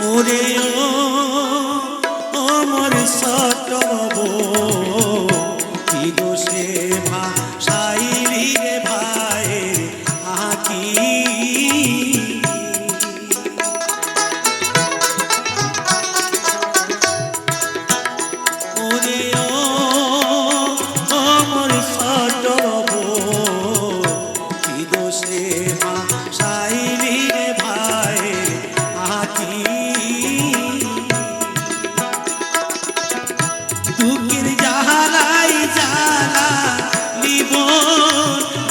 ওরে ও মোর ছোট কি দোষে ভাসাইলি রে ভাইয়ের আঁকি ওরে ও মোর ছোট কি দোষে ভাসাইলি রে ভাইয়ের আঁকি দুঃখের জাহালাই জ্বালা লিব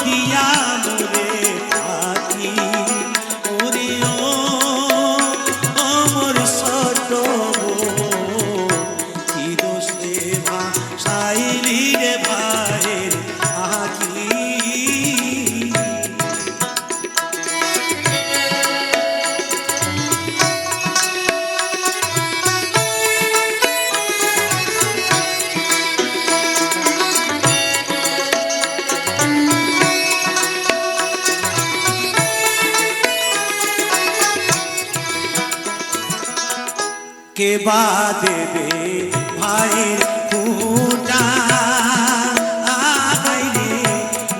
দিয়া মোরে পাখি ওরে ও মোর ছোট কি দোষে ভাসাইলি রে ভাইয়ের আঁকি কে বা দেবে ভাইয়ের ফুটা আগাইলে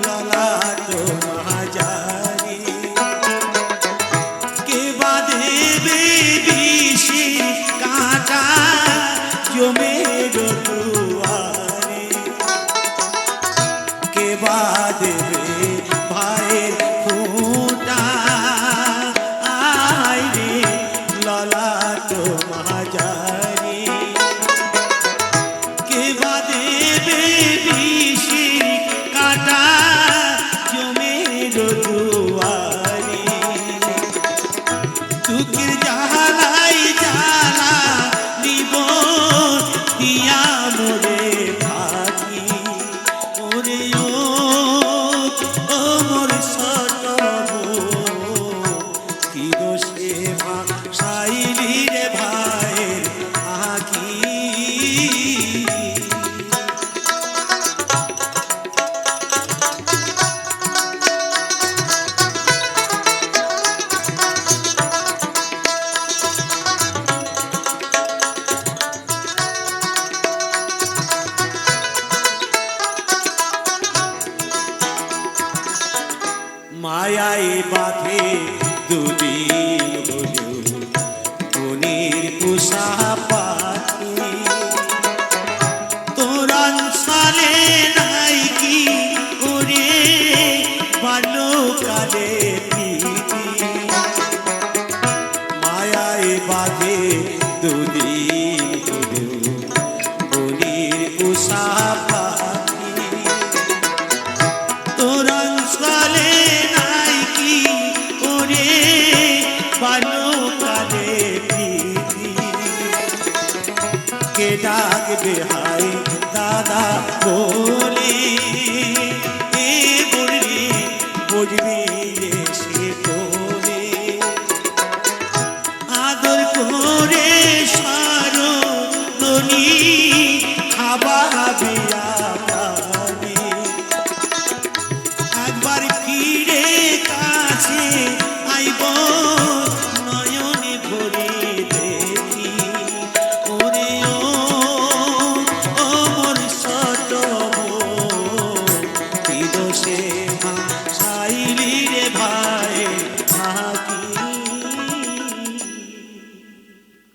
ললাট মাজারি কে বা দেবে বিষের কাঁটা জমের দুয়ারে কে বা দেবে ভাইয়ের ফুটা আইলে ললাট মাজারি কে বা দেবে বিষের কাঁটা জমের দুয়ারে দুঃখের জাহালাই জ্বালা নিব দিয়া মোরে পাখি ওরে ও মোর ছোট কি দোষে ভাসাইলি রে ভাইয়ের আঁকি মায়াই বাঁধে দুদিন হলেও মনের পোষা পাখি তোরা সালে নাই কি ওরে বাল্যকালে প্রীতি মায়াই বাঁধে দুদিন হলেও মনের পোষা পাখি তোরা সালে বাল্যকালে প্রীতি কে ডাকবে হাই দাদা